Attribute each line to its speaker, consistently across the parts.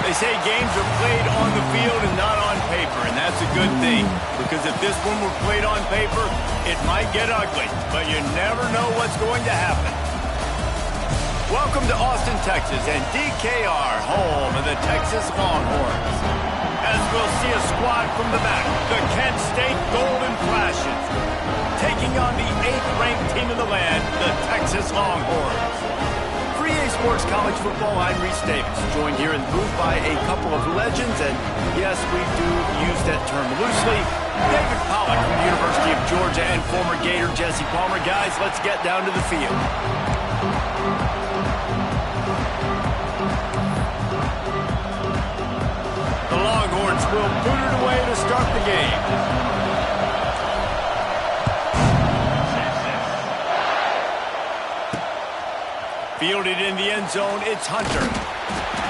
Speaker 1: They say games are played on the field and not on paper, and that's a good thing. Because if this one were played on paper, it might get ugly, but you never know what's going to happen. Welcome to Austin, Texas, and DKR, home of the Texas Longhorns. As we'll see a squad from the back, the Kent State Golden Flashes, taking on the 8th-ranked team in the land, the Texas Longhorns. For EA Sports College Football, I'm Reese Davis, joined here in the booth by a couple of legends, and yes, we do use that term loosely. David Pollack from the University of Georgia and former Gator Jesse Palmer. Guys, let's get down to the field. The Longhorns will boot it away to start the game. Fielded in the end zone, it's Hunter.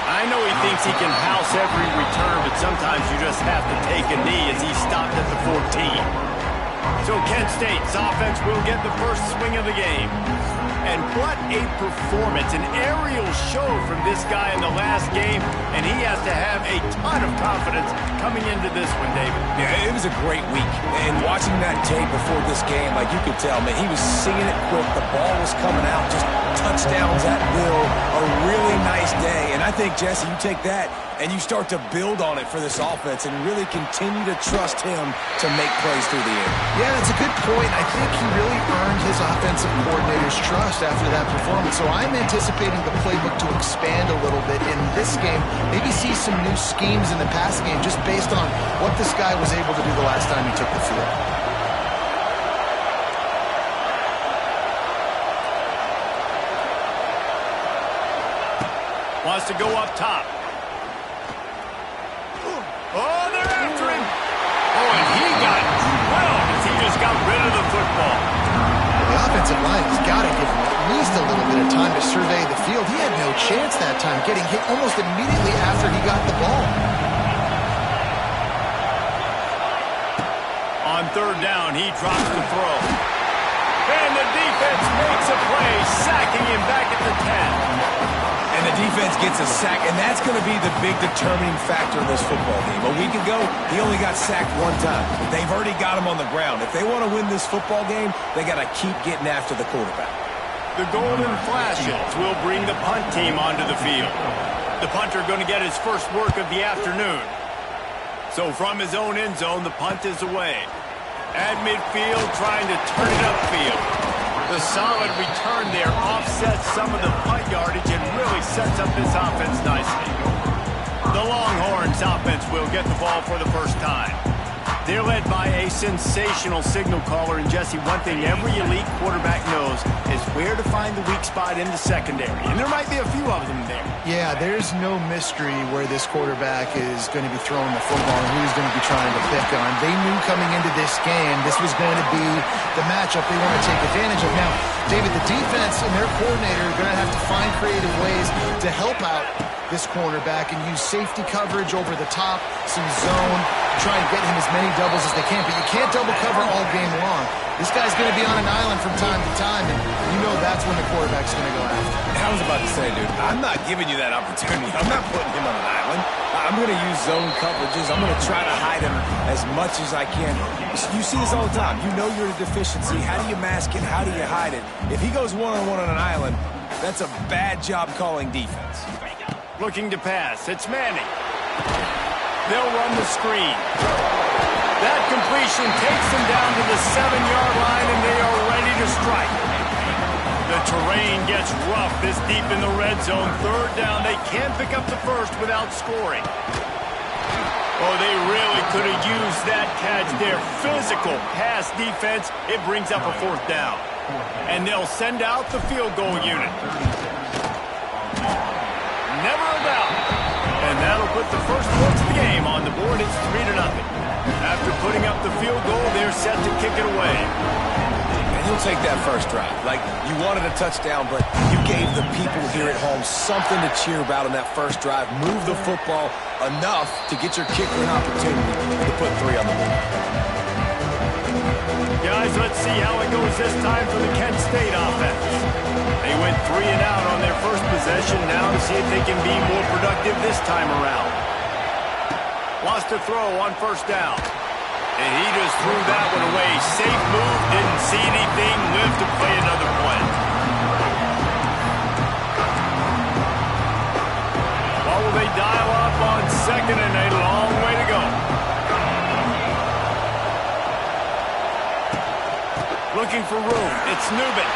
Speaker 1: I know he thinks he can house every return, but sometimes you just have to take a knee as he stopped at the 14. So Kent State's offense will get the first swing of the game. And what a performance, an aerial show from this guy in the last game, and he has to have a ton of confidence coming into this one, David.
Speaker 2: Yeah, it was a great week, and watching that tape before this game, like you could tell, man, he was singing it quick, the ball was coming out, just touchdowns at will, a really nice day, and I think, Jesse, you take that and you start to build on it for this offense and really continue to trust him to make plays through the air.
Speaker 3: Yeah, that's a good point. I think he really earned his offensive coordinator's trust after that performance. So I'm anticipating the playbook to expand a little bit in this game. Maybe see some new schemes in the pass game just based on what this guy was able to do the last time he took the field.
Speaker 1: Wants to go up top. Oh, they're after him. Oh, and he got drilled as he just got rid of the football.
Speaker 3: The offensive line has got to give him at least a little bit of time to survey the field. He had no chance that time, getting hit almost immediately after he got the ball.
Speaker 1: On third down, he drops the throw. And the defense makes a play, sacking him back at the 10.
Speaker 2: And the defense gets a sack, and that's going to be the big determining factor in this football game. A week ago, he only got sacked one time. They've already got him on the ground. If they want to win this football game, they got to keep getting after the quarterback.
Speaker 1: The Golden Flashes will bring the punt team onto the field. The punter going to get his first work of the afternoon. So from his own end zone, the punt is away. At midfield, trying to turn it upfield. The solid return there offsets some of the punt yardage and really sets up this offense nicely. The Longhorns offense will get the ball for the first time. They're led by a sensational signal caller, and Jesse, one thing every elite quarterback knows is where to find the weak spot in the secondary, and there might be a few of them there.
Speaker 3: Yeah, there's no mystery where this quarterback is going to be throwing the football and who he's going to be trying to pick on. They knew coming into this game this was going to be the matchup they want to take advantage of. Now, David, the defense and their coordinator are going to have to find creative ways to help out this cornerback and use safety coverage over the top, some zone, try and get him as many doubles as they can. But you can't double cover all game long. This guy's going to be on an island from time to time, and you know that's when the quarterback's going to go after.
Speaker 2: I was about to say, dude, I'm not giving you that opportunity. I'm not putting him on an island. I'm going to use zone coverages. I'm going to try to hide him as much as I can. You see this all the time. You know you're a deficiency. How do you mask it? How do you hide it? If he goes one-on-one on an island, that's a bad job calling defense.
Speaker 1: Looking to pass. It's Manning. They'll run the screen. That completion takes them down to the 7-yard line, and they are ready to strike. The terrain gets rough this deep in the red zone. Third down. They can't pick up the first without scoring. Oh, they really could have used that catch there. Physical pass defense. It brings up a fourth down. And they'll send out the field goal unit. Never a doubt. And that'll put the first points of the game on the board. It's 3-0. After putting up the field goal, they're set to kick it away.
Speaker 2: And you'll take that first drive. Like, you wanted a touchdown, but you gave the people here at home something to cheer about in that first drive. Move the football enough to get your kicker an opportunity to put 3 on the board.
Speaker 1: Guys, let's see how it goes this time for the Kent State offense. They went 3 and out on their first possession. Now to see if they can be more productive this time around. Lost a throw on first down. And he just threw that one away. Safe move, didn't see anything, lived to play another play. What will they dial up on second and a long way to go? Looking for room. It's Newman.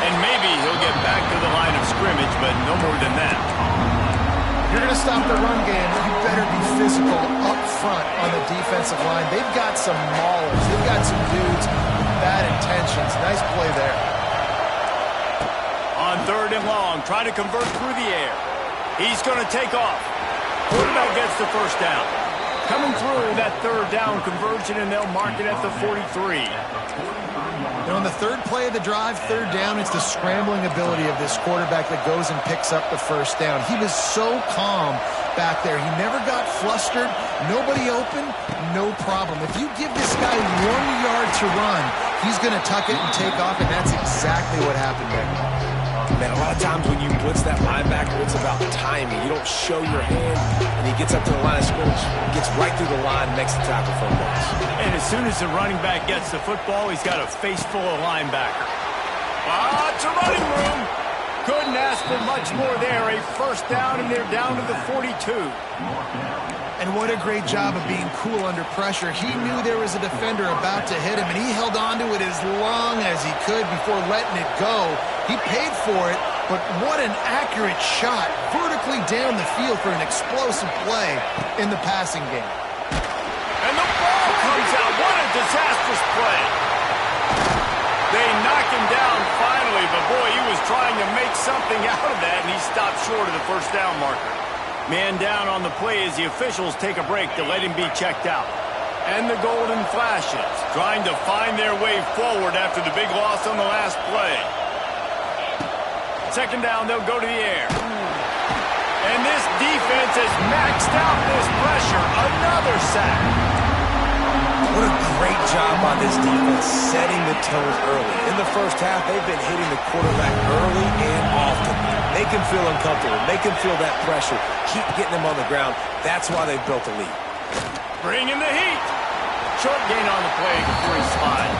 Speaker 1: And maybe he'll get back to the line of scrimmage, but no more than that.
Speaker 3: If you're going to stop the run game, you better be physical up front on the defensive line. They've got some maulers. They've got some dudes with bad intentions. Nice play there.
Speaker 1: On 3rd and long, trying to convert through the air. He's going to take off. Quarterback gets the first down. Coming through that 3rd down conversion, and they'll mark it at the 43.
Speaker 3: And on the 3rd play of the drive, 3rd down, it's the scrambling ability of this quarterback that goes and picks up the first down. He was so calm back there. He never got flustered. Nobody open, no problem. If you give this guy 1 yard to run, he's going to tuck it and take off, and that's exactly what happened there.
Speaker 2: Man, a lot of times when you blitz that linebacker, it's about timing. You don't show your hand, and he gets up to the line of scrimmage, gets right through the line, makes the tackle for a loss.
Speaker 1: And as soon as the running back gets the football, he's got a face full of linebacker. Lots of running room. Couldn't ask for much more there. A first down, and they're down to the 42.
Speaker 3: And what a great job of being cool under pressure. He knew there was a defender about to hit him, and he held on to it as long as he could before letting it go. He paid for it, but what an accurate shot vertically down the field for an explosive play in the passing game.
Speaker 1: And the ball comes out. What a disastrous play. They knock him down finally, but boy, he was trying to make something out of that, and he stopped short of the first down marker. Man down on the play as the officials take a break to let him be checked out. And the golden flashes, trying to find their way forward after the big loss on the last play. 2nd down, they'll go to the air. And this defense has maxed out this pressure. Another sack.
Speaker 2: What a great job by this defense setting the tone early. In the first half, they've been hitting the quarterback early and often. Make him feel uncomfortable. Make him feel that pressure. Keep getting him on the ground. That's why they've built a lead.
Speaker 1: Bring in the heat. Short gain on the play for his spine.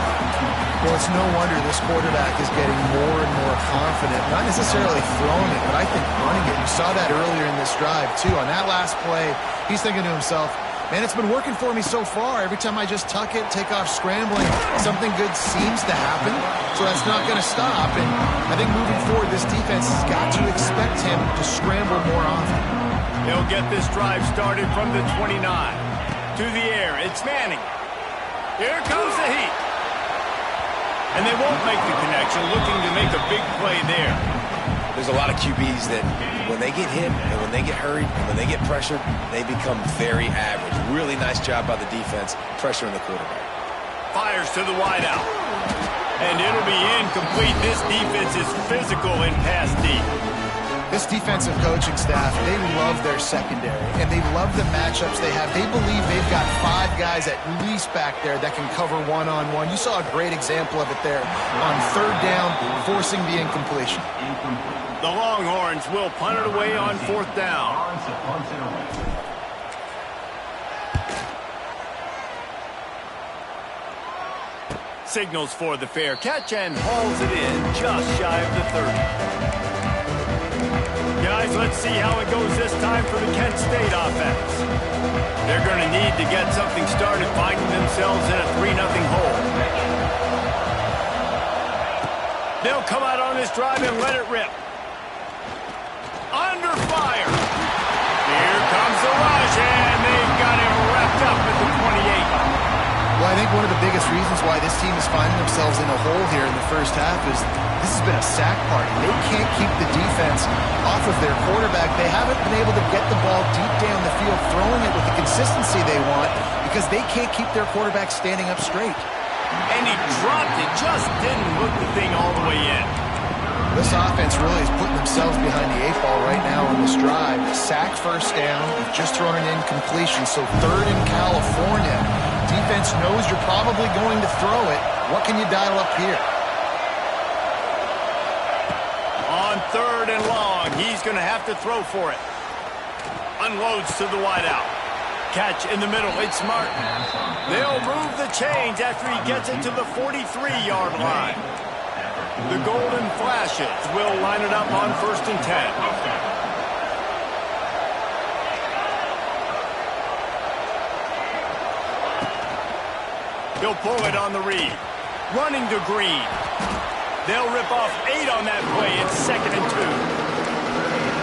Speaker 3: Well, it's no wonder this quarterback is getting more and more confident. Not necessarily throwing it, but I think running it. You saw that earlier in this drive, too. On that last play, he's thinking to himself, man, it's been working for me so far. Every time I just tuck it, take off scrambling, something good seems to happen. So that's not going to stop. And I think moving forward, this defense has got to expect him to scramble more often.
Speaker 1: They'll get this drive started from the 29. To the air, it's Manning. Here comes the heat. And they won't make the connection, looking to make a big play there.
Speaker 2: There's a lot of QBs that when they get hit and when they get hurried and when they get pressured, they become very average. Really nice job by the defense, pressuring the quarterback.
Speaker 1: Fires to the wideout. And it'll be incomplete. This defense is physical and pass deep.
Speaker 3: This defensive coaching staff, they love their secondary, and they love the matchups they have. They believe they've got 5 guys at least back there that can cover one-on-one. You saw a great example of it there on 3rd down, forcing the incompletion.
Speaker 1: The Longhorns will punt it away on 4th down. Signals for the fair catch and hauls it in just shy of the 30. Guys, let's see how it goes this time for the Kent State offense. They're going to need to get something started, finding themselves in a 3-0 hole. They'll come out on this drive and let it rip. Under fire. Here comes the rush, and they've got him wrapped up at the 28.
Speaker 3: Well, I think one of the biggest reasons why this team is finding themselves in a hole here in the first half is this has been a sack party. They can't keep the defense off of their quarterback. They haven't been able to get the ball deep down the field, throwing it with the consistency they want because they can't keep their quarterback standing up straight.
Speaker 1: And he dropped it, just didn't hook the thing all the way in.
Speaker 3: This offense really is putting themselves behind the 8 ball right now on this drive. Sack first down, just thrown an incompletion, so 3rd in California. Defense knows you're probably going to throw it. What can you dial up here?
Speaker 1: 3rd and long. He's going to have to throw for it. Unloads to the wideout. Catch in the middle. It's Martin. They'll move the chains after he gets it to the 43-yard line. The Golden Flashes will line it up on 1st and 10. He'll pull it on the read. Running to Green. They'll rip off 8 on that play. It's 2nd and 2.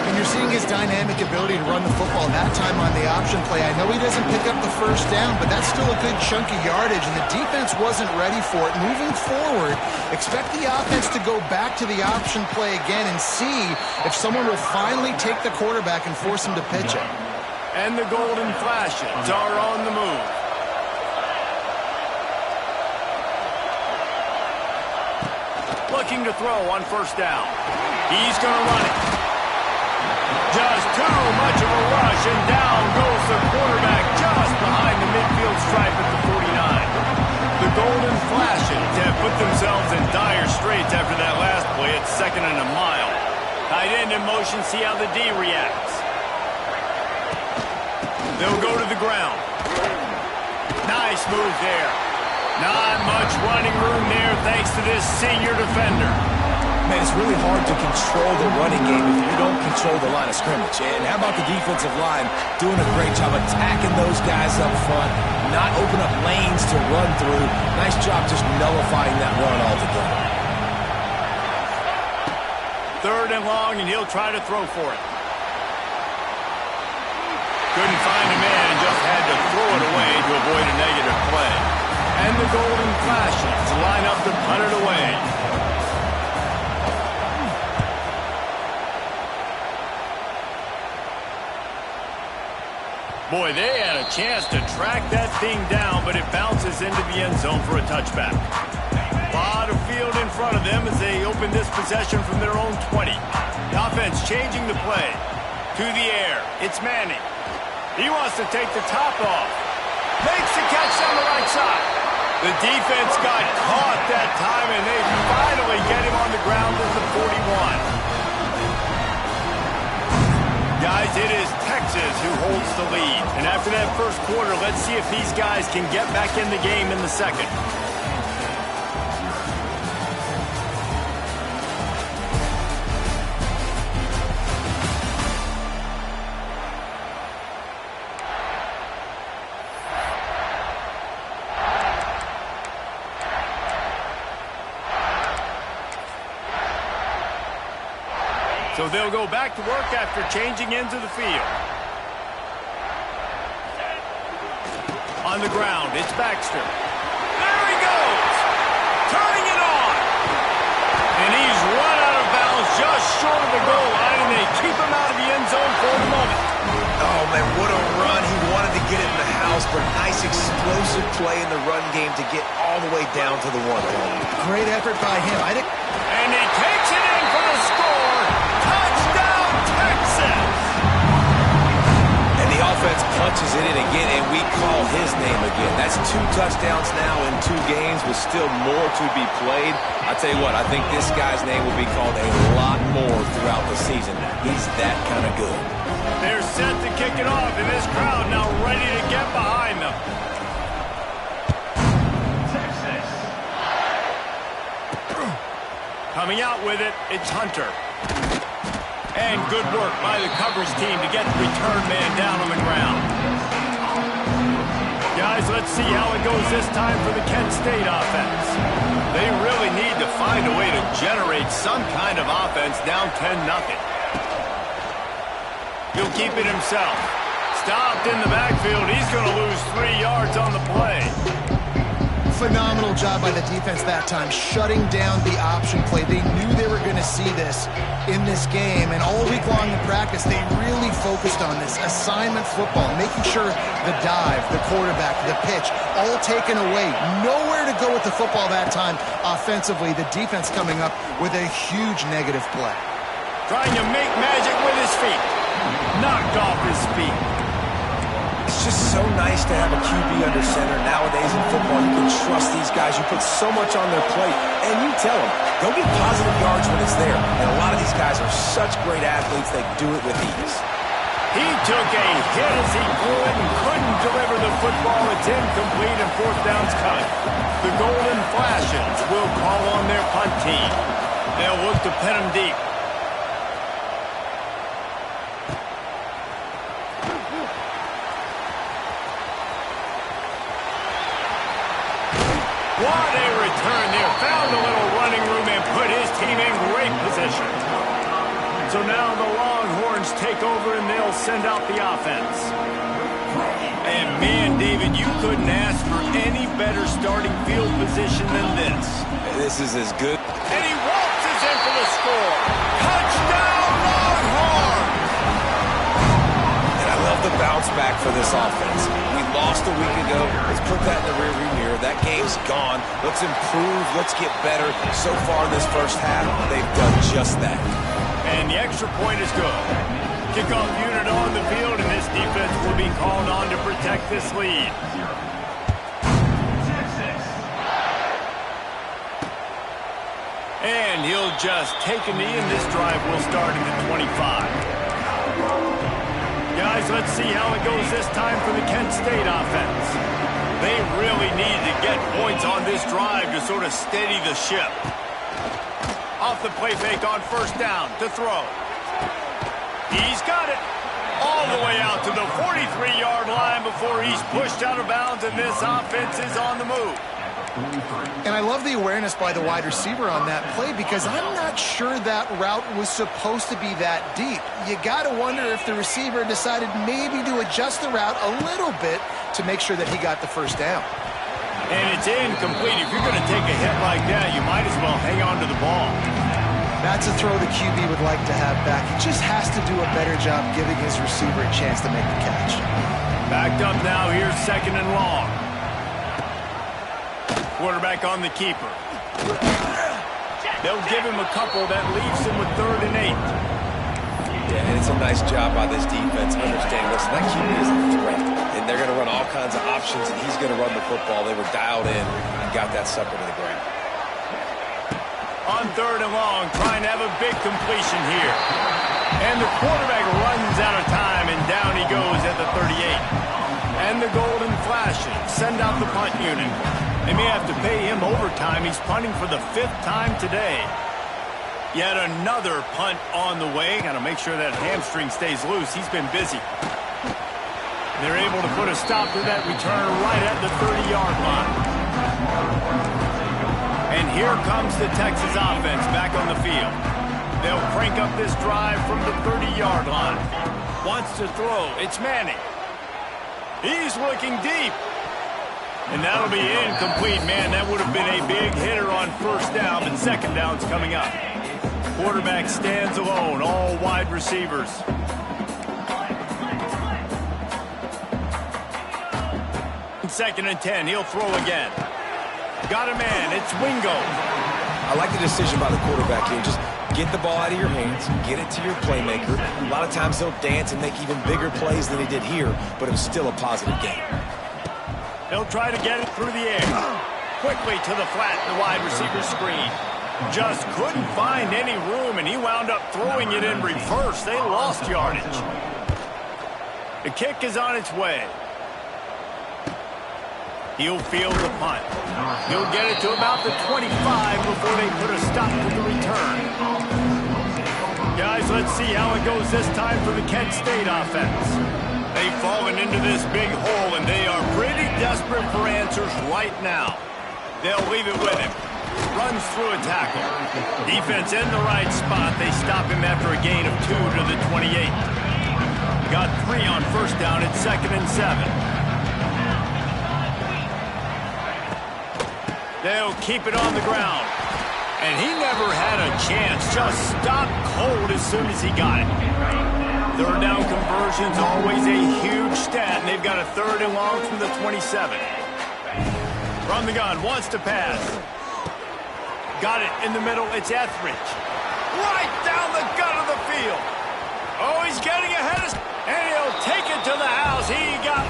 Speaker 3: And you're seeing his dynamic ability to run the football that time on the option play. I know he doesn't pick up the 1st down, but that's still a good chunk of yardage, and the defense wasn't ready for it. Moving forward, expect the offense to go back to the option play again and see if someone will finally take the quarterback and force him to pitch it.
Speaker 1: And the Golden Flashes are on the move. Looking to throw on 1st down. He's going to run it. Just too much of a rush, and down goes the quarterback just behind the midfield stripe at the 49. The Golden Flashes have put themselves in dire straits after that last play. It's 2nd and a mile. Tight end in motion, see how the D reacts. They'll go to the ground. Nice move there. Not much running room there thanks to this senior defender.
Speaker 2: Man, it's really hard to control the running game if you don't control the line of scrimmage. And how about the defensive line doing a great job attacking those guys up front, not open up lanes to run through. Nice job just nullifying that run altogether.
Speaker 1: 3rd and long, and he'll try to throw for it. Couldn't find a man and just had to throw it away to avoid a negative play. And the Golden Flashes line up to punt it away. Boy, they had a chance to track that thing down, but it bounces into the end zone for a touchback. A lot of field in front of them as they open this possession from their own 20. The offense changing the play. To the air. It's Manning. He wants to take the top off. Makes the catch down the right side. The defense got caught that time, and they finally get him on the ground at the 41. Guys, it is Texas who holds the lead. And after that 1st quarter, let's see if these guys can get back in the game in the 2nd. So they'll go back to work after changing into the field. On the ground, it's Baxter. There he goes! Turning it on! And he's run out of bounds just short of the goal line, and they keep him out of the end zone for the moment.
Speaker 2: Oh, man, what a run. He wanted to get it in the house, but nice explosive play in the run game to get all the way down to the 1.
Speaker 3: Great effort by him.
Speaker 1: And he takes it in for the score. Touchdown, Texas!
Speaker 2: And the offense punches it in again, and we call his name again. That's 2 touchdowns now in 2 games with still more to be played. I tell you what, I think this guy's name will be called a lot more throughout the season. He's that kind of good.
Speaker 1: They're set to kick it off, and this crowd now ready to get behind them. Coming out with it, it's Hunter. And good work by the coverage team to get the return man down on the ground. Guys, let's see how it goes this time for the Kent State offense. They really need to find a way to generate some kind of offense down 10-0. He'll keep it himself. Stopped in the backfield. He's going to lose 3 yards on the play.
Speaker 3: Phenomenal job by the defense that time, shutting down the option play. They knew they were going to see this in this game, and all week long in practice, they really focused on this assignment football, making sure the dive, the quarterback, the pitch, all taken away. Nowhere to go with the football that time offensively. The defense coming up with a huge negative play.
Speaker 1: Trying to make magic with his feet. Knocked off his feet.
Speaker 2: It's just so nice to have a QB under center. Nowadays in football, you can trust these guys. You put so much on their plate, and you tell them, go get positive yards when it's there. And a lot of these guys are such great athletes, they do it with ease.
Speaker 1: He took a hit as he threw it and couldn't deliver the football. It's incomplete and fourth down's cut. The Golden Flashes will call on their punt team. They'll look to pin him deep. What a return there. Found a little running room and put his team in great position. So now the Longhorns take over and they'll send out the offense. And man, David, you couldn't ask for any better starting field position than this.
Speaker 2: This is as good.
Speaker 1: And he waltzes in for the score. Touchdown, Longhorns!
Speaker 2: And I love the bounce back for this offense. We lost a week ago. Let's put that in the rearview mirror. That game's gone. Let's improve. Let's get better. So far in this first half, they've done just that.
Speaker 1: And the extra point is good. Kickoff unit on the field, and this defense will be called on to protect this lead. And he'll just take a knee, and this drive will start at the 25. Guys, let's see how it goes this time for the Kent State offense. They really need to get points on this drive to sort of steady the ship. Off the play fake on first down to throw. He's got it all the way out to the 43-yard line before he's pushed out of bounds, and this offense is on the move.
Speaker 3: And I love the awareness by the wide receiver on that play because I'm not sure that route was supposed to be that deep. You got to wonder if the receiver decided maybe to adjust the route a little bit to make sure that he got the first down.
Speaker 1: And it's incomplete. If you're going to take a hit like that, you might as well hang on to the ball.
Speaker 3: That's a throw the QB would like to have back. He just has to do a better job giving his receiver a chance to make the catch.
Speaker 1: Backed up now. Here's second and long. Quarterback on the keeper. They'll give him a couple. That leaves him with 3rd and 8.
Speaker 2: Yeah, and it's a nice job by this defense. Understand, listen, that QB is a threat. And they're going to run all kinds of options, and he's going to run the football. They were dialed in and got that sucker to the ground.
Speaker 1: On 3rd and long, trying to have a big completion here. And the quarterback runs out of time, and down he goes at the 38. And the Golden Flashes send out the punt unit. They may have to pay him overtime. He's punting for the 5th time today. Yet another punt on the way. Got to make sure that hamstring stays loose. He's been busy. They're able to put a stop to that return right at the 30-yard line. And here comes the Texas offense back on the field. They'll crank up this drive from the 30-yard line. Wants to throw. It's Manning. He's looking deep. And that'll be incomplete, man. That would have been a big hitter on first down, but second down's coming up. Quarterback stands alone, all wide receivers. Second and 10, he'll throw again. Got a man, it's Wingo.
Speaker 2: I like the decision by the quarterback here. Just get the ball out of your hands, get it to your playmaker. A lot of times he'll dance and make even bigger plays than he did here, but it was still a positive game.
Speaker 1: They'll try to get it through the air. Quickly to the flat, the wide receiver screen. Just couldn't find any room, and he wound up throwing it in reverse. They lost yardage. The kick is on its way. He'll field the punt. He'll get it to about the 25 before they put a stop to the return. Guys, let's see how it goes this time for the Kent State offense. They've fallen into this big hole, and they are pretty desperate for answers right now. They'll leave it with him. Runs through a tackle. Defense in the right spot. They stop him after a gain of 2 to the 28. Got 3 on first down at 2nd and 7. They'll keep it on the ground. And he never had a chance. Just stopped cold as soon as he got it. Third down conversion's always a huge stat, and they've got a 3rd and long from the 27. From the gun, wants to pass. Got it in the middle, it's Etheridge. Right down the gut of the field. Oh, he's getting ahead of... And he'll take it to the house. He got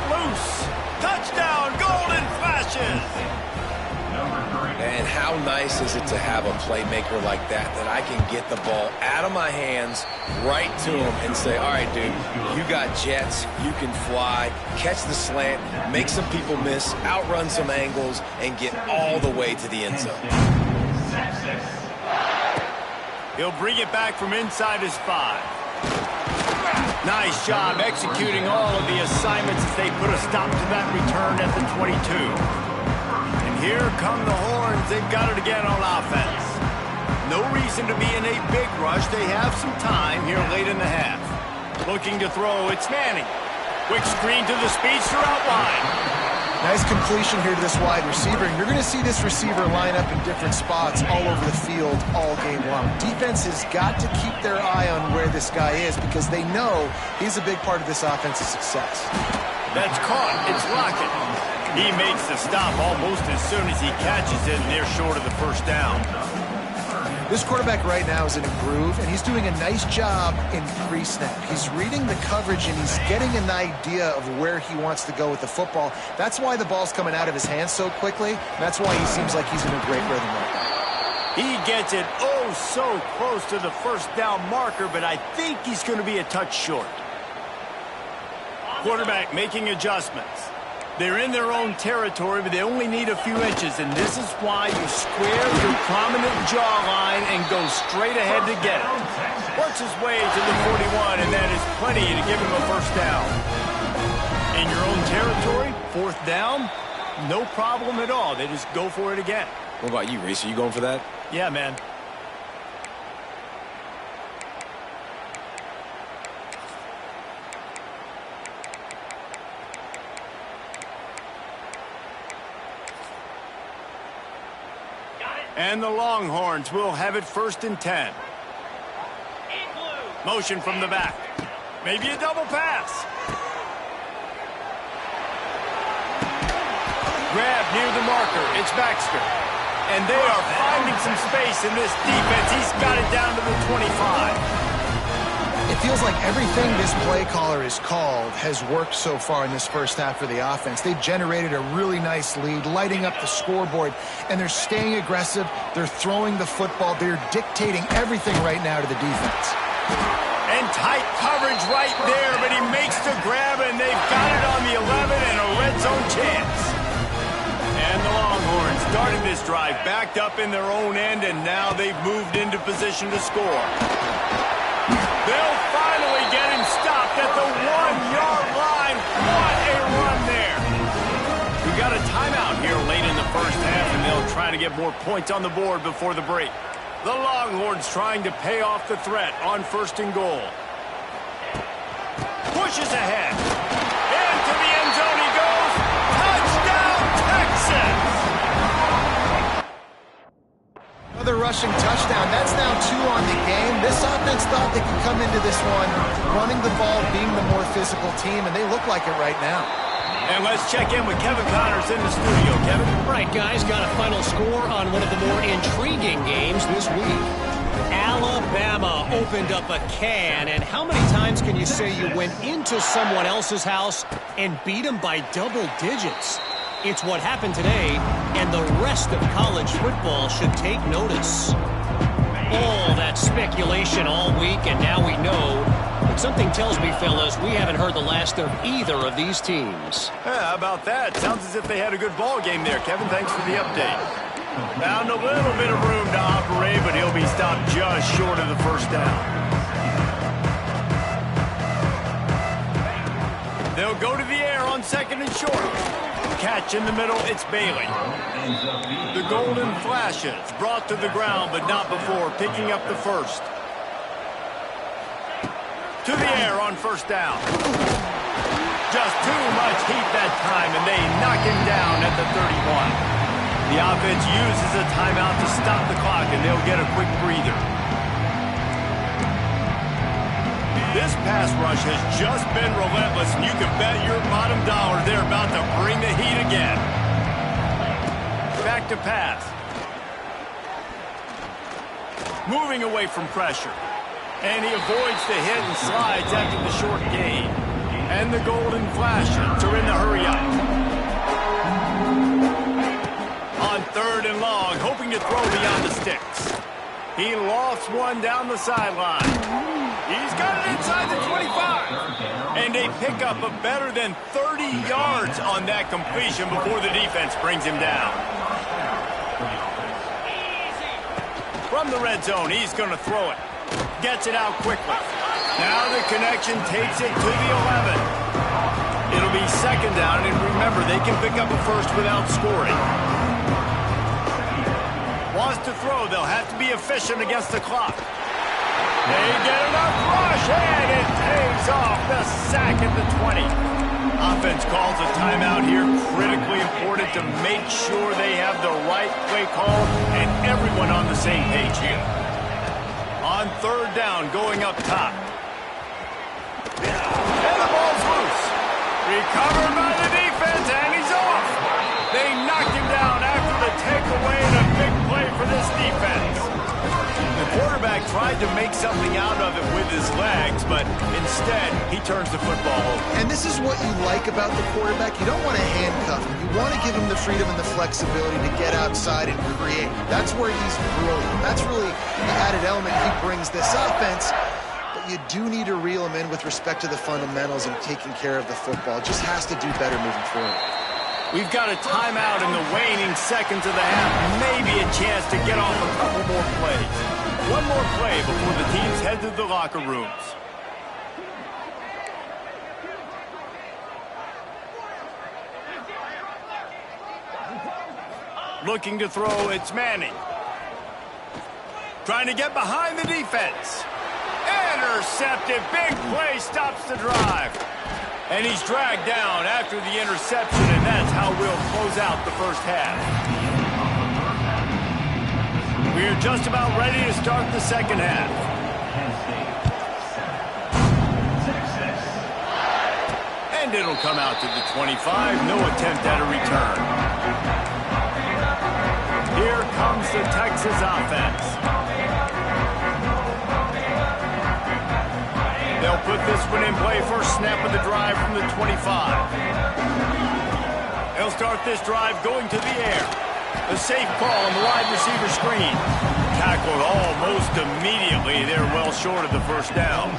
Speaker 2: how nice is it to have a playmaker like that I can get the ball out of my hands right to him and say, all right, dude, you got jets, you can fly, catch the slant, make some people miss, outrun some angles, and get all the way to the end zone.
Speaker 1: He'll bring it back from inside his 5. Nice job executing all of the assignments as they put a stop to that return at the 22. And here come the horns. They've got it again on offense. No reason to be in a big rush. They have some time here late in the half. Looking to throw. It's Manning. Quick screen to the speedster out wide.
Speaker 3: Nice completion here to this wide receiver. And you're going to see this receiver line up in different spots all over the field all game long. Defense has got to keep their eye on where this guy is because they know he's a big part of this offensive success.
Speaker 1: That's caught. It's Lockett. He makes the stop almost as soon as he catches it, and they're short of the first down.
Speaker 3: This quarterback right now is in a groove, and he's doing a nice job in pre-snap. He's reading the coverage, and he's getting an idea of where he wants to go with the football. That's why the ball's coming out of his hands so quickly. That's why he seems like he's in a great rhythm right now.
Speaker 1: He gets it oh so close to the first down marker, but I think he's going to be a touch short. Quarterback making adjustments. They're in their own territory, but they only need a few inches, and this is why you square your prominent jawline and go straight ahead to get it. Works his way to the 41, and that is plenty to give him a first down. In your own territory, 4th down, no problem at all. They just go for it again.
Speaker 2: What about you, Reese? Are you going for that?
Speaker 1: Yeah, man. And the Longhorns will have it 1st and 10. Motion from the back. Maybe a double pass. Grab near the marker. It's Baxter. And they are finding some space in this defense. He's got it down to the 25.
Speaker 3: It feels like everything this play caller has called has worked so far in this first half for the offense. They've generated a really nice lead, lighting up the scoreboard, and they're staying aggressive. They're throwing the football. They're dictating everything right now to the defense.
Speaker 1: And tight coverage right there, but he makes the grab, and they've got it on the 11 and a red zone chance. And the Longhorns started this drive backed up in their own end, and now they've moved into position to score. They'll finally get him stopped at the 1-yard line. What a run there. We got a timeout here late in the first half, and they'll try to get more points on the board before the break. The Longhorns trying to pay off the threat on 1st and goal. Pushes ahead. Into the end zone he goes. Touchdown, Texans!
Speaker 3: Another rushing touchdown. That's now 2 on the game. This offense thought they could come into this one running the ball, being the more physical team, and they look like it right now.
Speaker 1: And let's check in with Kevin Connors in the studio. Kevin?
Speaker 4: Right, guys, got a final score on one of the more intriguing games this week. Alabama opened up a can, and how many times can you say you went into someone else's house and beat them by double digits? It's what happened today, and the rest of college football should take notice. All that speculation all week, and now we know. But something tells me, fellas, we haven't heard the last of either of these teams.
Speaker 1: Yeah, how about that? Sounds as if they had a good ball game there, Kevin. Thanks for the update. Found a little bit of room to operate, but he'll be stopped just short of the first down. They'll go to the air on 2nd and short. Catch in the middle, it's Bailey. The golden flashes, brought to the ground, but not before picking up the first. To the air on 1st down. Just too much heat that time, and they knock him down at the 31. The offense uses a timeout to stop the clock, and they'll get a quick breather. This pass rush has just been relentless, and you can bet your bottom dollar they're about to bring the heat again. Back to pass. Moving away from pressure. And he avoids the hit and slides after the short gain. And the golden flashes are in the hurry up. On 3rd and long, hoping to throw beyond the sticks. He lofts one down the sideline. He's got it inside the 25. And a pickup of better than 30 yards on that completion before the defense brings him down. From the red zone, he's going to throw it. Gets it out quickly. Now the connection takes it to the 11. It'll be 2nd down, and remember, they can pick up a first without scoring. Wants to throw, they'll have to be efficient against the clock. They get enough rush, and it pays off the sack at the 20. Offense calls a timeout here, critically important to make sure they have the right play call and everyone on the same page here. On 3rd down, going up top. And the ball's loose. Recovered by the defense, and he's off. They knocked him down after the takeaway, and a big play for this defense. The quarterback tried to make something out of it with his legs, but instead, he turns the football over.
Speaker 3: And this is what you like about the quarterback. You don't want to handcuff him. You want to give him the freedom and the flexibility to get outside and create. That's where he's brilliant. That's really the added element he brings this offense. But you do need to reel him in with respect to the fundamentals and taking care of the football. Just has to do better moving forward.
Speaker 1: We've got a timeout in the waning seconds of the half. Maybe a chance to get off a couple more plays. One more play before the teams head to the locker rooms. Looking to throw, it's Manning. Trying to get behind the defense. Intercepted, big play, stops the drive. And he's dragged down after the interception, and that's how we'll close out the first half. We're just about ready to start the second half. And it'll come out to the 25, no attempt at a return. Here comes the Texas offense. They'll put this one in play first snap of the drive from the 25. They'll start this drive going to the air. A safe call on the wide receiver screen. Tackled almost immediately. They're well short of the first down.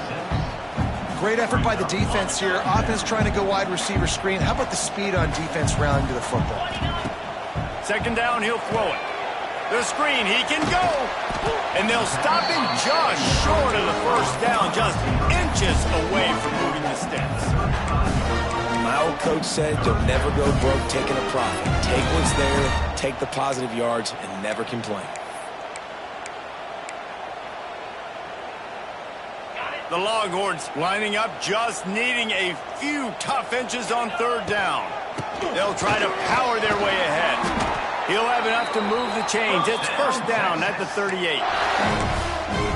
Speaker 3: Great effort by the defense here. Offense trying to go wide receiver screen. How about the speed on defense rounding to the football?
Speaker 1: 2nd down, he'll throw it. The screen, he can go. And they'll stop him just short of the first down, just inches away from moving the sticks.
Speaker 2: My old coach said you'll never go broke taking a profit. Take what's there, take the positive yards, and never complain.
Speaker 1: The Longhorns lining up, just needing a few tough inches on 3rd down. They'll try to power their way ahead. He'll have enough to move the chains. It's 1st down at the 38.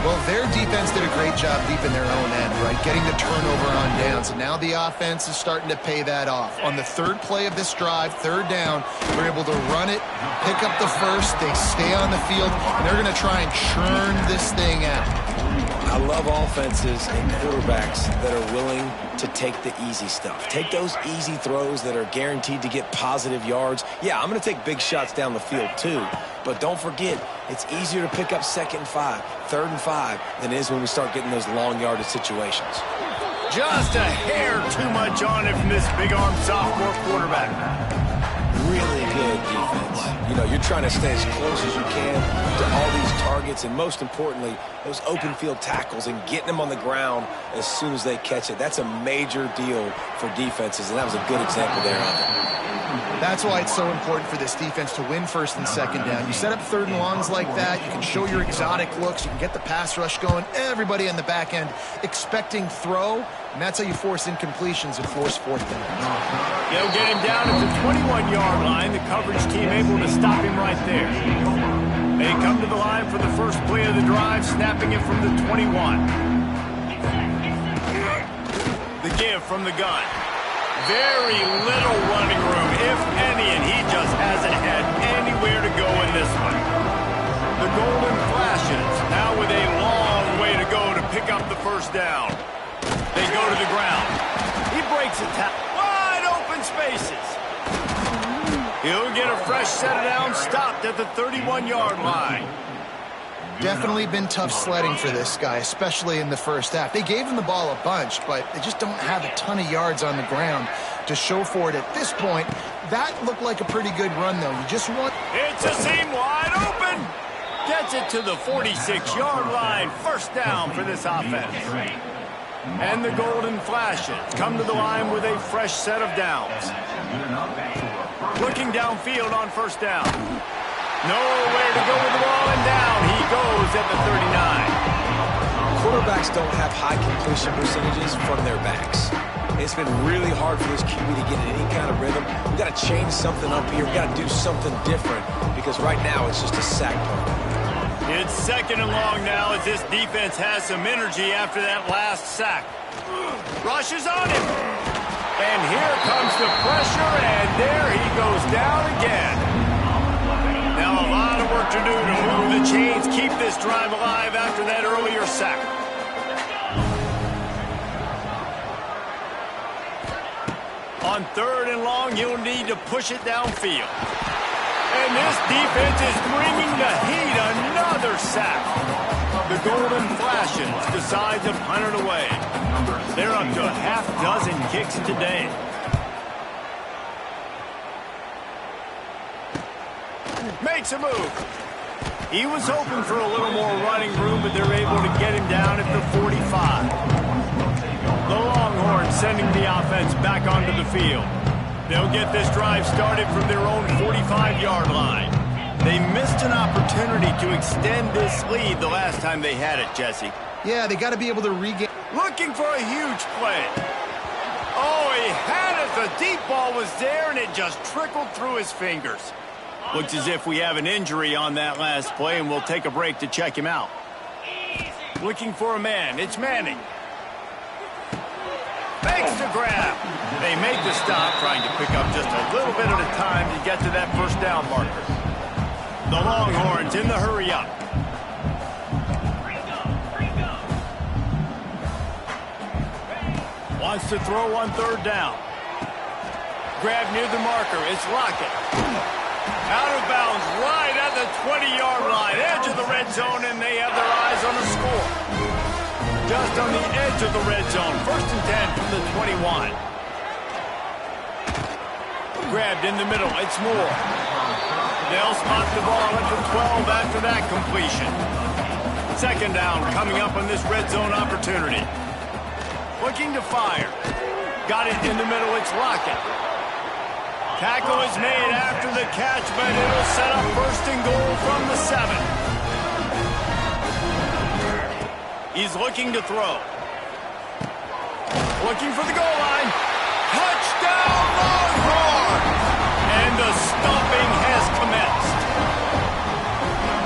Speaker 3: Well, their defense did a great job deep in their own end, right? Getting the turnover on downs. And now the offense is starting to pay that off. On the 3rd play of this drive, 3rd down, they're able to run it, pick up the first, they stay on the field, and they're going to try and churn this thing out.
Speaker 2: I love offenses and quarterbacks that are willing to take the easy stuff. Take those easy throws that are guaranteed to get positive yards. Yeah, I'm going to take big shots down the field too, but don't forget, it's easier to pick up 2nd and 5, 3rd and 5 than it is when we start getting those long yardage situations.
Speaker 1: Just a hair too much on it from this big-arm sophomore quarterback.
Speaker 2: Really good defense. You know, you're trying to stay as close as you can to all these targets, and most importantly, those open field tackles and getting them on the ground as soon as they catch it. That's a major deal for defenses, and that was a good example there of it.
Speaker 3: That's why it's so important for this defense to win 1st and 2nd down. You set up 3rd and longs like that, you can show your exotic looks, you can get the pass rush going, everybody on the back end expecting throw, and that's how you force incompletions and force 4th down.
Speaker 1: They'll get him down at the 21-yard line. The coverage team able to stop him right there. They come to the line for the first play of the drive, snapping it from the 21. The give from the gun. Very little running room, if any, and he just hasn't had anywhere to go in this one. The golden flashes, now with a long way to go to pick up the first down. They go to the ground. He breaks a tackle. Wide open spaces. He'll get a fresh set of downs stopped at the 31-yard line.
Speaker 3: Definitely been tough sledding for this guy, especially in the first half. They gave him the ball a bunch, but they just don't have a ton of yards on the ground to show for it at this point. That looked like a pretty good run, though. You just want...
Speaker 1: It's a seam wide open. Gets it to the 46-yard line. First down for this offense. And the Golden Flashes come to the line with a fresh set of downs. Looking downfield on first down. Nowhere to go with the ball, and down he goes at the 39.
Speaker 2: Quarterbacks don't have high completion percentages from their backs. It's been really hard for this QB to get in any kind of rhythm. We've got to change something up here. We've got to do something different because right now it's just a sack punt.
Speaker 1: It's second and long now as this defense has some energy after that last sack. Rushes on him. And here comes the pressure, and there he goes down again. Now a lot of work to do to move the chains, keep this drive alive after that earlier sack. On third and long, you'll need to push it downfield. And this defense is bringing the heat. Another sack. The Golden Flashes decide to punt it away. They're up to a half dozen kicks today. Makes a move. He was hoping for a little more running room, but they're able to get him down at the 45. The Longhorns sending the offense back onto the field. They'll get this drive started from their own 45-yard line. They missed an opportunity to extend this lead the last time they had it, Jesse.
Speaker 3: Yeah, they got to be able to regain...
Speaker 1: Looking for a huge play. Oh, he had it. The deep ball was there, and it just trickled through his fingers. Looks as if we have an injury on that last play, and we'll take a break to check him out. Looking for a man. It's Manning. Makes the grab. They make the stop, trying to pick up just a little bit at a time to get to that first down marker. The Longhorns in the hurry up. Wants to throw on third down. Grab near the marker. It's Lockett. Out of bounds right at the 20-yard line. Edge of the red zone, and they have their eyes on the score. Just on the edge of the red zone. First and 10 from the 21. Grabbed in the middle. It's Moore. They'll spot the ball at the 12 after that completion. Second down coming up on this red zone opportunity. Looking to fire. Got it in the middle. It's Lockett. Tackle is made after the catch, but it'll set up first and goal from the 7. He's looking to throw. Looking for the goal line. Touchdown, Longhorns! And the stomping has commenced.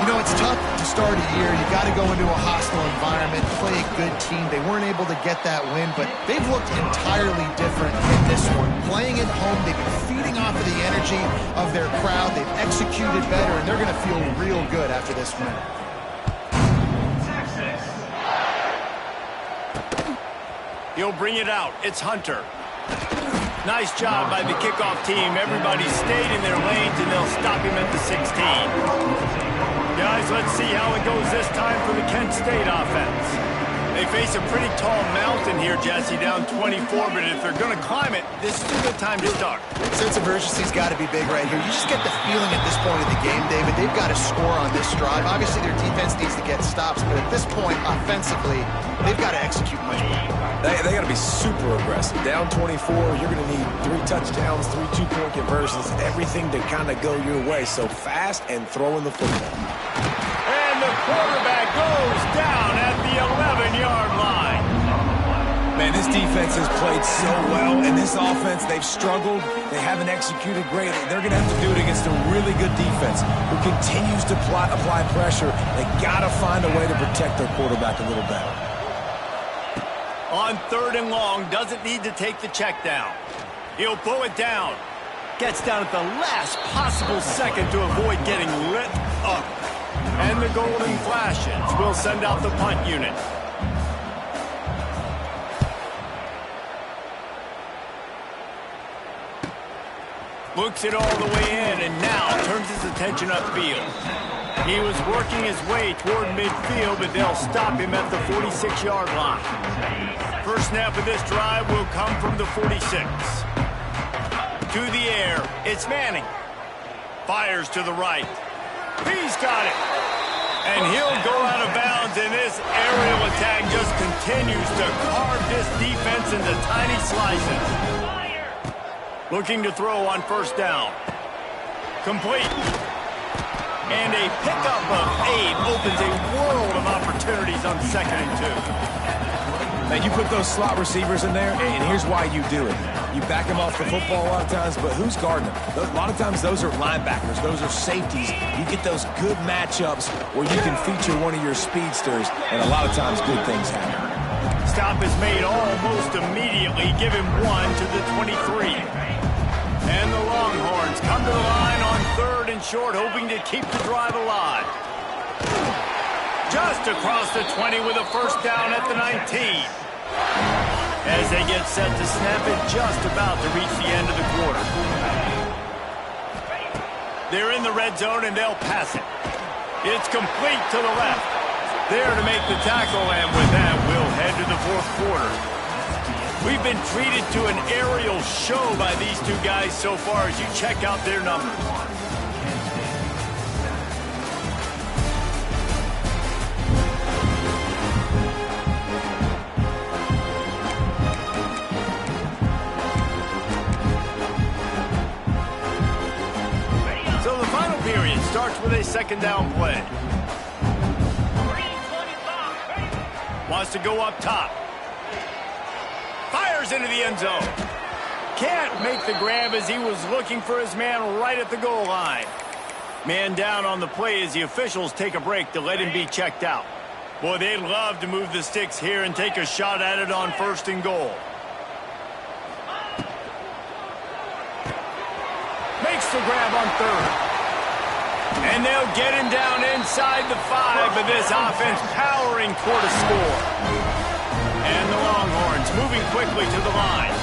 Speaker 3: You know, it's tough to start a year. You got to go into a hostile environment, play a good team. They weren't able to get that win, but they've looked entirely different in this one. Playing at home, they've been feeding off of the energy of their crowd. They've executed better, and they're going to feel real good after this win.
Speaker 1: He'll bring it out. It's Hunter. Nice job by the kickoff team. Everybody stayed in their lanes, and they'll stop him at the 16. Guys, let's see how it goes this time for the Kent State offense. They face a pretty tall mountain here, Jesse, down 24, but if they're going to climb it, this is a good time to start.
Speaker 3: Sense of urgency's got to be big right here. You just get the feeling at this point of the game, David, they've got to score on this drive. Obviously, their defense needs to get stops, but at this point, offensively, they've got to execute much better.
Speaker 2: They got to be super aggressive. Down 24, you're going to need 3 touchdowns, 3 two-point conversions, everything to kind of go your way. So fast and throwing the football.
Speaker 1: And the quarterback goes down at the 11-yard line.
Speaker 2: Man, this defense has played so well, and this offense, they've struggled. They haven't executed great. They're going to have to do it against a really good defense who continues to apply pressure. They got to find a way to protect their quarterback a little better.
Speaker 1: On third and long, doesn't need to take the check down. He'll pull it down. Gets down at the last possible second to avoid getting lit up. And the Golden Flashes will send out the punt unit. Looks it all the way in, and now turns his attention upfield. He was working his way toward midfield, but they'll stop him at the 46-yard line. First snap of this drive will come from the 46. To the air, it's Manning. Fires to the right. He's got it. And he'll go out of bounds, and this aerial attack just continues to carve this defense into tiny slices. Looking to throw on first down. Complete. And a pickup of 8 opens a world of opportunities on 2nd and 2.
Speaker 2: Now, you put those slot receivers in there, and here's why you do it. You back them off the football a lot of times, but who's guarding them? A lot of times, those are linebackers. Those are safeties. You get those good matchups where you can feature one of your speedsters, and a lot of times, good things happen.
Speaker 1: Stop is made almost immediately. Give him 1 to the 23. And the Longhorns come to the line on 3rd and short, hoping to keep the drive alive. Just across the 20 with a first down at the 19. As they get set to snap it, just about to reach the end of the quarter. They're in the red zone, and they'll pass it. It's complete to the left. There to make the tackle, and with that, we'll head to the 4th quarter. We've been treated to an aerial show by these two guys so far as you check out their numbers. So the final period starts with a 2nd down play. Wants to go up top. Fires into the end zone. Can't make the grab as he was looking for his man right at the goal line. Man down on the play as the officials take a break to let him be checked out. Boy, they'd love to move the sticks here and take a shot at it on 1st and goal. Makes the grab on 3rd. And they'll get him down inside the 5, but this offense powering toward a score. And the Longhorns moving quickly to the line.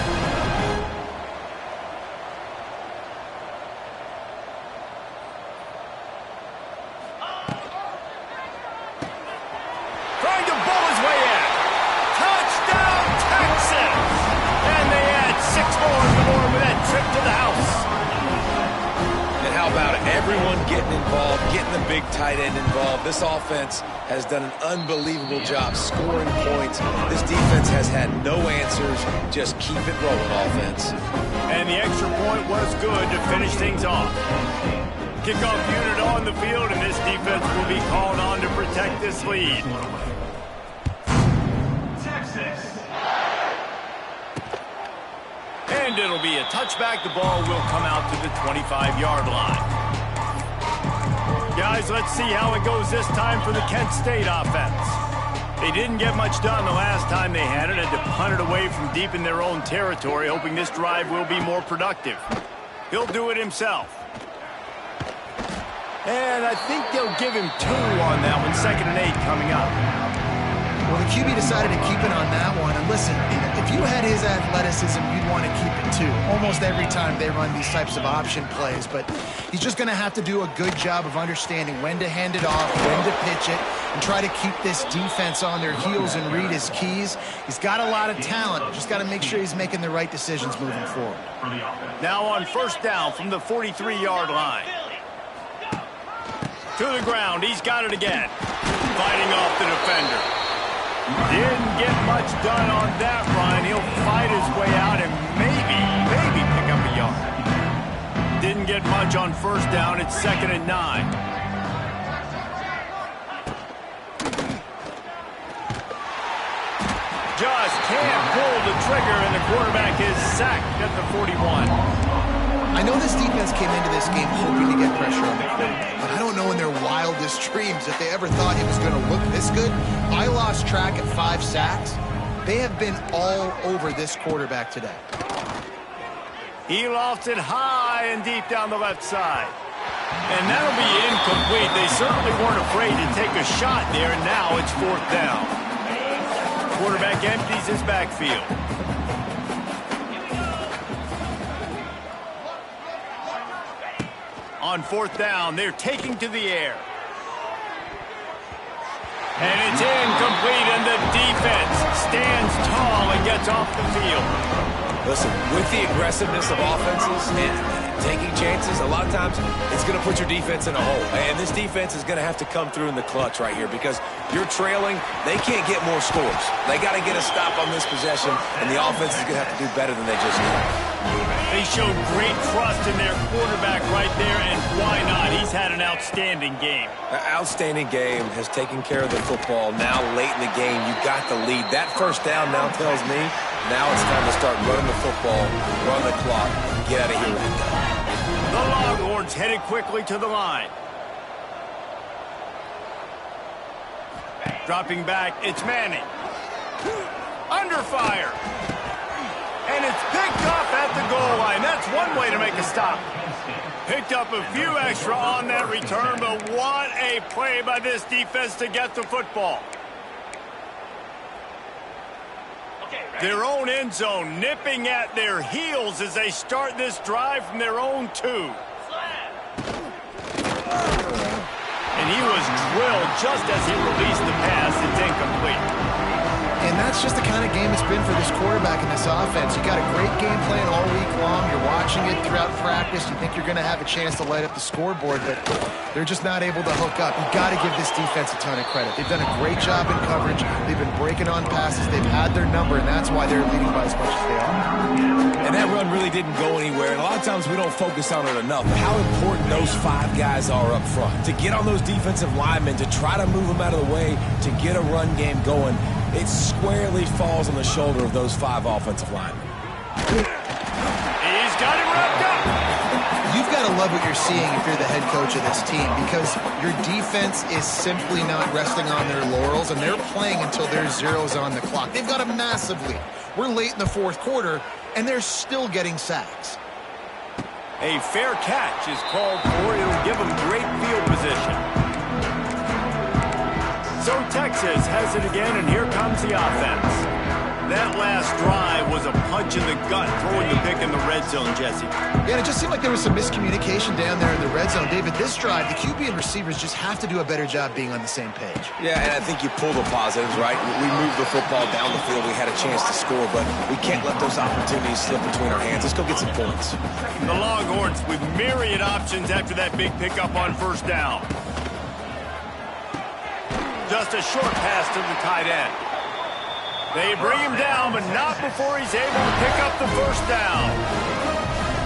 Speaker 1: Trying to bowl his way in. Touchdown, Texas! And they add 6 more with that trip to the house.
Speaker 2: And how about it? Everyone getting involved, getting the big tight end involved. This offense has done an unbelievable job scoring points. This defense has had no answers. Just keep it rolling, offense.
Speaker 1: And the extra point was good to finish things off. Kickoff unit on the field, and this defense will be called on to protect this lead. Texas. And it'll be a touchback. The ball will come out to the 25-yard line. Guys, let's see how it goes this time for the Kent State offense. They didn't get much done the last time they had it. Had to punt it away from deep in their own territory, hoping this drive will be more productive. He'll do it himself. And I think they'll give him 2 on that one. 2nd and 8 coming up.
Speaker 3: Well, the QB decided to keep it on that one. And listen, if you had his athleticism, you'd want to keep it too. Almost every time they run these types of option plays. But he's just going to have to do a good job of understanding when to hand it off, when to pitch it, and try to keep this defense on their heels and read his keys. He's got a lot of talent. Just got to make sure he's making the right decisions moving forward.
Speaker 1: Now on first down from the 43-yard line. To the ground. He's got it again. Fighting off the defender. Didn't get much done on that run. He'll fight his way out and maybe pick up a yard. Didn't get much on first down. It's 2nd and 9. Just can't pull the trigger, and the quarterback is sacked at the 41.
Speaker 3: I know this defense came into this game hoping to get pressure on the quarterback, but I don't know in their wildest dreams if they ever thought it was going to look this good. I lost track at 5 sacks. They have been all over this quarterback today.
Speaker 1: He lofted high and deep down the left side. And that'll be incomplete. They certainly weren't afraid to take a shot there, and now it's 4th down. Quarterback empties his backfield. On fourth down, they're taking to the air. And it's incomplete, and the defense stands tall and gets off the field.
Speaker 2: Listen, with the aggressiveness of offenses and taking chances, a lot of times it's going to put your defense in a hole. And this defense is going to have to come through in the clutch right here because you're trailing. They can't get more scores. They got to get a stop on this possession, and the offense is going to have to do better than they just did.
Speaker 1: They showed great trust in their quarterback right there, and why not? He's had an outstanding game.
Speaker 2: An outstanding game, has taken care of the football. Now late in the game, you got the lead. That first down now tells me now it's time to start running the football, run the clock, get out of here right now.
Speaker 1: The Longhorns headed quickly to the line. Dropping back, it's Manning. Under fire. And it's picked up at the goal line. That's one way to make a stop. Picked up a few extra on that return, but what a play by this defense to get the football. Their own end zone nipping at their heels as they start this drive from their own 2. And he was drilled just as he released the pass. It's incomplete.
Speaker 3: And that's just the kind of game it's been for this quarterback in this offense. You got a great game plan all week long. You're watching it throughout practice. You think you're going to have a chance to light up the scoreboard, but they're just not able to hook up. You got to give this defense a ton of credit. They've done a great job in coverage. They've been breaking on passes. They've had their number, and that's why they're leading by as much as they are.
Speaker 2: And that run really didn't go anywhere. And a lot of times we don't focus on it enough. But how important those 5 guys are up front. To get on those defensive linemen, to try to move them out of the way, to get a run game going, it squarely falls on the shoulder of those 5 offensive linemen.
Speaker 1: He's got him wrapped up.
Speaker 3: You've got to love what you're seeing if you're the head coach of this team because your defense is simply not resting on their laurels, and they're playing until there's zeros on the clock. They've got a massive lead. We're late in the fourth quarter, and they're still getting sacks.
Speaker 1: A fair catch is called for. It'll give them great field position. So Texas has it again, and here comes the offense. That last drive was a punch in the gut, throwing the pick in the red zone, Jesse.
Speaker 3: Yeah, and it just seemed like there was some miscommunication down there in the red zone. David, this drive, the QB and receivers just have to do a better job being on the same page.
Speaker 2: Yeah, and I think you pull the positives, right? We moved the football down the field. We had a chance to score, but we can't let those opportunities slip between our hands. Let's go get some points.
Speaker 1: The Longhorns with myriad options after that big pickup on first down. Just a short pass to the tight end. They bring him down, but not before he's able to pick up the first down.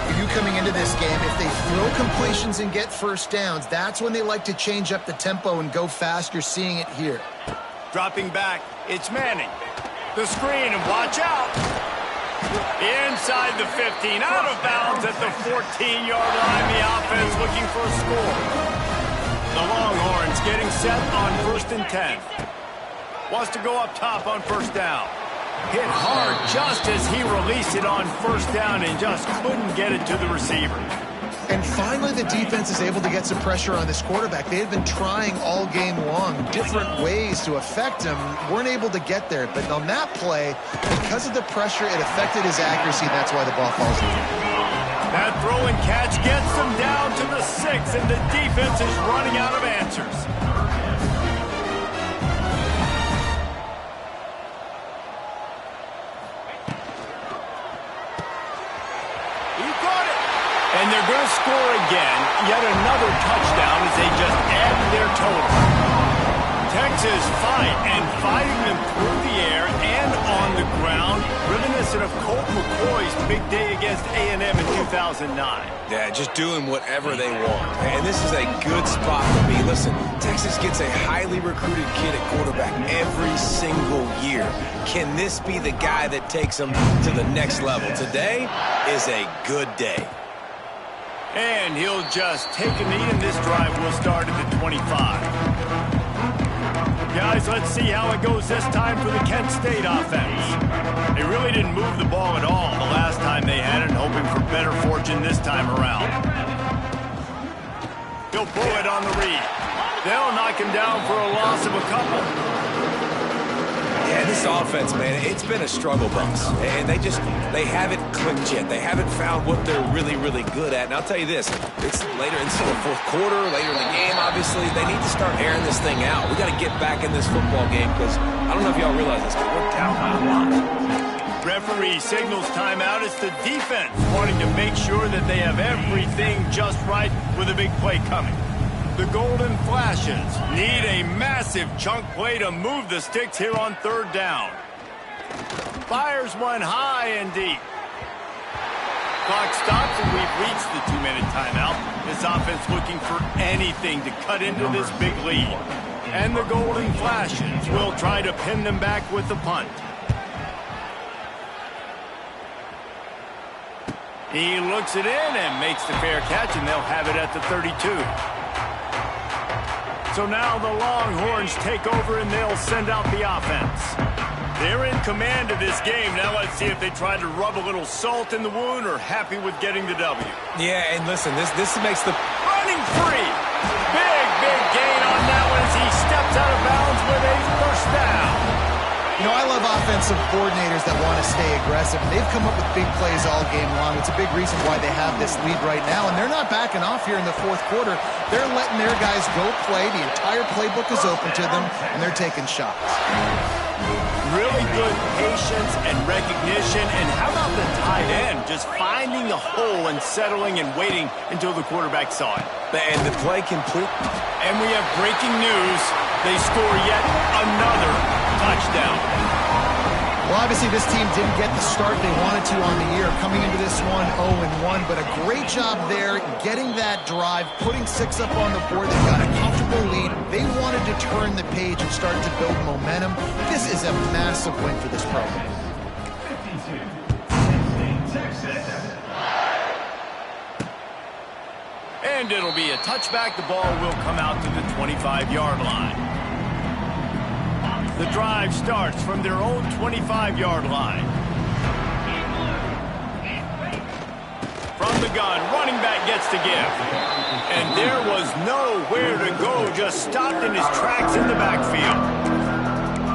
Speaker 3: For you coming into this game, if they throw completions and get first downs, that's when they like to change up the tempo and go fast. You're seeing it here.
Speaker 1: Dropping back, it's Manning. The screen, and watch out. Inside the 15, out of bounds at the 14-yard line. The offense looking for a score. The Longhorns getting set on 1st and 10. Wants to go up top on first down. Hit hard just as he released it on first down and just couldn't get it to the receiver.
Speaker 3: And finally, the defense is able to get some pressure on this quarterback. They had been trying all game long different ways to affect him. Weren't able to get there. But on that play, because of the pressure, it affected his accuracy, and that's why the ball falls in.
Speaker 1: That throw and catch gets them down to the 6, and the defense is running out of answers. He caught it. And they're going to score again. Yet another touchdown as they just add to their total. Texas fighting them through the air and on the ground, reminiscent of Colt McCoy's big day against A&M in 2009.
Speaker 2: Yeah, just doing whatever they want. And this is a good spot to be. Listen, Texas gets a highly recruited kid at quarterback every single year. Can this be the guy that takes them to the next level? Today is a good day.
Speaker 1: And he'll just take a knee, and this drive will start at the 25. Guys, let's see how it goes this time for the Kent State offense. They really didn't move the ball at all the last time they had it, hoping for better fortune this time around. He'll pull it on the read. They'll knock him down for a loss of a couple.
Speaker 2: Yeah, And this offense, man, it's been a struggle bus. And they haven't clicked yet. They haven't found what they're really, really good at. And I'll tell you this, it's later in the fourth quarter, later in the game, obviously. They need to start airing this thing out. We got to get back in this football game because I don't know if y'all realize this, but we're down by a lot.
Speaker 1: Referee signals timeout. It's the defense wanting to make sure that they have everything just right with a big play coming. The Golden Flashes need a massive chunk play to move the sticks here on third down. Fires one high and deep. Clock stops and we've reached the 2-minute timeout. This offense looking for anything to cut into this big lead. And the Golden Flashes will try to pin them back with the punt. He looks it in and makes the fair catch, and they'll have it at the 32. So now the Longhorns take over, and they'll send out the offense. They're in command of this game. Now let's see if they try to rub a little salt in the wound or happy with getting the W.
Speaker 2: Yeah, and listen, this makes the...
Speaker 1: Running free. Big gain on that one as he steps out of bounds with a first down.
Speaker 3: You know, I love offensive coordinators that want to stay aggressive, and they've come up with big plays all game long. It's a big reason why they have this lead right now, and they're not backing off here in the fourth quarter. They're letting their guys go play. The entire playbook is open to them, and they're taking shots.
Speaker 1: Really good patience and recognition, and how about the tight end just finding the hole and settling and waiting until the quarterback saw it.
Speaker 2: And the play complete.
Speaker 1: And we have breaking news. They score yet another touchdown.
Speaker 3: Well, obviously this team didn't get the start they wanted to on the year, coming into this one 0-1, but a great job there getting that drive, putting 6 up on the board. They got a comfortable lead. They wanted to turn the page and start to build momentum. This is a massive win for this program.
Speaker 1: And it'll be a touchback. The ball will come out to the 25-yard line. The drive starts from their own 25-yard line. From the gun, running back gets to give. And there was nowhere to go, just stopped in his tracks in the backfield.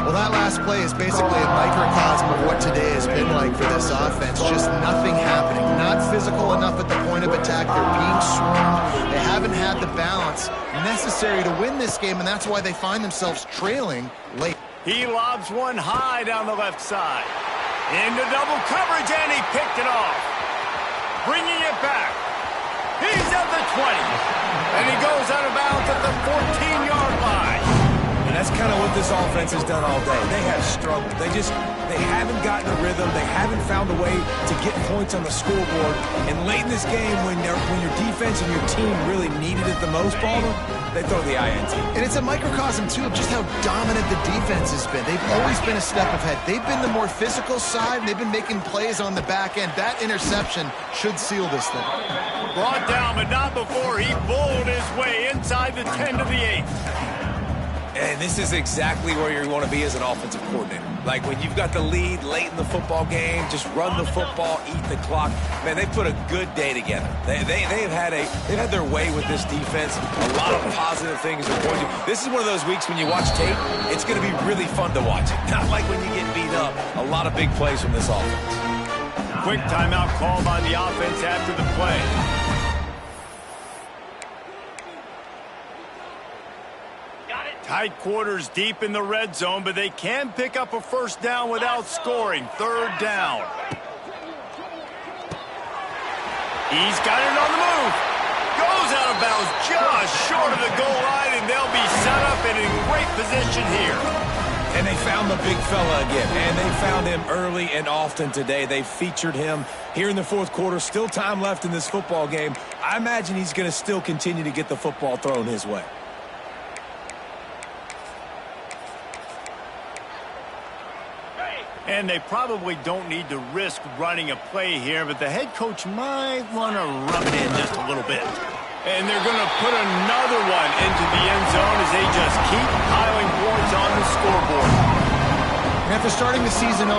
Speaker 3: Well, that last play is basically a microcosm of what today has been like for this offense. Just nothing happening. Not physical enough at the point of attack. They're being swarmed. They haven't had the balance necessary to win this game, and that's why they find themselves trailing late.
Speaker 1: He lobs one high down the left side. Into double coverage, and he picked it off. Bringing it back. He's at the 20. And he goes out of bounds at the 14-yard line.
Speaker 2: And that's kind of what this offense has done all day. They have struggled. They haven't gotten a rhythm. They haven't found a way to get points on the scoreboard. And late in this game, when your defense and your team really needed it the most, Balder, they throw the INT.
Speaker 3: And it's a microcosm, too, of just how dominant the defense has been. They've always been a step ahead. They've been the more physical side, and they've been making plays on the back end. That interception should seal this thing.
Speaker 1: Brought down, but not before he bowled his way inside the 10 to the 8.
Speaker 2: And this is exactly where you want to be as an offensive coordinator. Like when you've got the lead late in the football game, just run the football, eat the clock. Man, they put a good day together. They've had their way with this defense. A lot of positive things to point to. This is one of those weeks when you watch tape, it's going to be really fun to watch it. Not like when you get beat up. A lot of big plays from this offense.
Speaker 1: Quick timeout called on the offense after the play. Tight quarters deep in the red zone, but they can pick up a first down without scoring. Third down. He's got it on the move. Goes out of bounds just short of the goal line, and they'll be set up and in great position here.
Speaker 2: And they found the big fella again, and they found him early and often today. They featured him here in the fourth quarter. Still time left in this football game. I imagine he's going to still continue to get the football thrown his way.
Speaker 1: And they probably don't need to risk running a play here, but the head coach might want to rub it in just a little bit. And they're going to put another one into the end zone as they just keep piling points on the scoreboard.
Speaker 3: And after starting the season 0-1,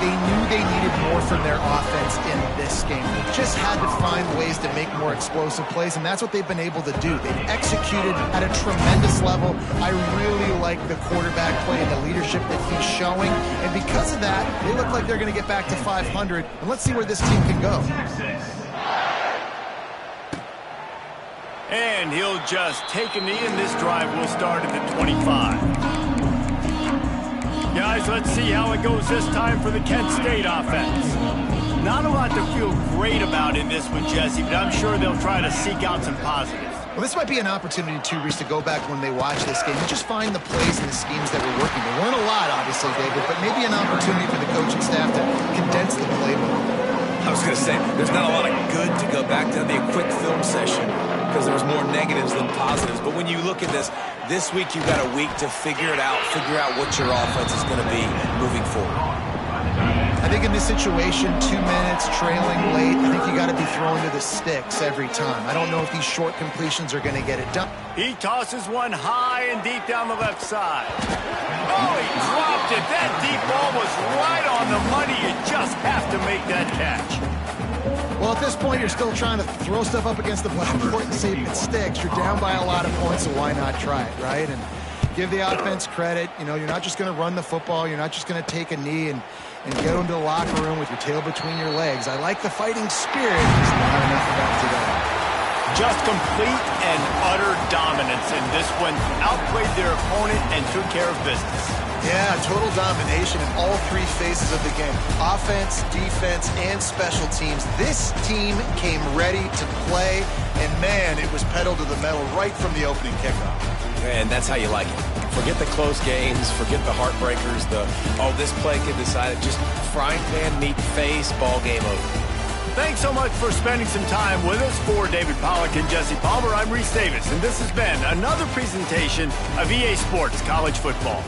Speaker 3: they knew they needed more from their offense in this game. They just had to find ways to make more explosive plays, and that's what they've been able to do. They've executed at a tremendous level. I really like the quarterback play and the leadership that he's showing, and because of that, they look like they're going to get back to 500, and let's see where this team can go.
Speaker 1: And he'll just take a knee, and this drive will start at the 25. Guys, let's see how it goes this time for the Kent State offense. Not a lot to feel great about in this one, Jesse, but I'm sure they'll try to seek out some positives.
Speaker 3: Well, this might be an opportunity, too, Reese, to go back when they watch this game and just find the plays and the schemes that were working. There weren't a lot, obviously, David, but maybe an opportunity for the coaching staff to condense the playbook.
Speaker 2: I was going to say, there's not a lot of good to go back to. That'd be a quick film session because there was more negatives than positives. But when you look at this week you've got a week to figure it out, figure out what your offense is going to be moving forward.
Speaker 3: I think in this situation, 2 minutes, trailing late, I think you got to be throwing to the sticks every time. I don't know if these short completions are going to get it done.
Speaker 1: He tosses one high and deep down the left side. Oh, he dropped it. That deep ball was right on the money. You just have to make that catch.
Speaker 3: Well, at this point, you're still trying to throw stuff up against the blackboard and see if it sticks. You're down by a lot of points, so why not try it, right? And give the offense credit. You know, you're not just going to run the football. You're not just going to take a knee and go into the locker room with your tail between your legs. I like the fighting spirit. There's not enough of that today.
Speaker 1: Just complete and utter dominance in this one. Outplayed their opponent and took care of business.
Speaker 3: Yeah, total domination in all three phases of the game. Offense, defense, and special teams. This team came ready to play, and man, it was pedal to the metal right from the opening kickoff.
Speaker 2: And that's how you like it. Forget the close games, forget the heartbreakers, this play can decide it. Just frying pan, meat face, ball game over.
Speaker 1: Thanks so much for spending some time with us. For David Pollack and Jesse Palmer, I'm Reese Davis, and this has been another presentation of EA Sports College Football.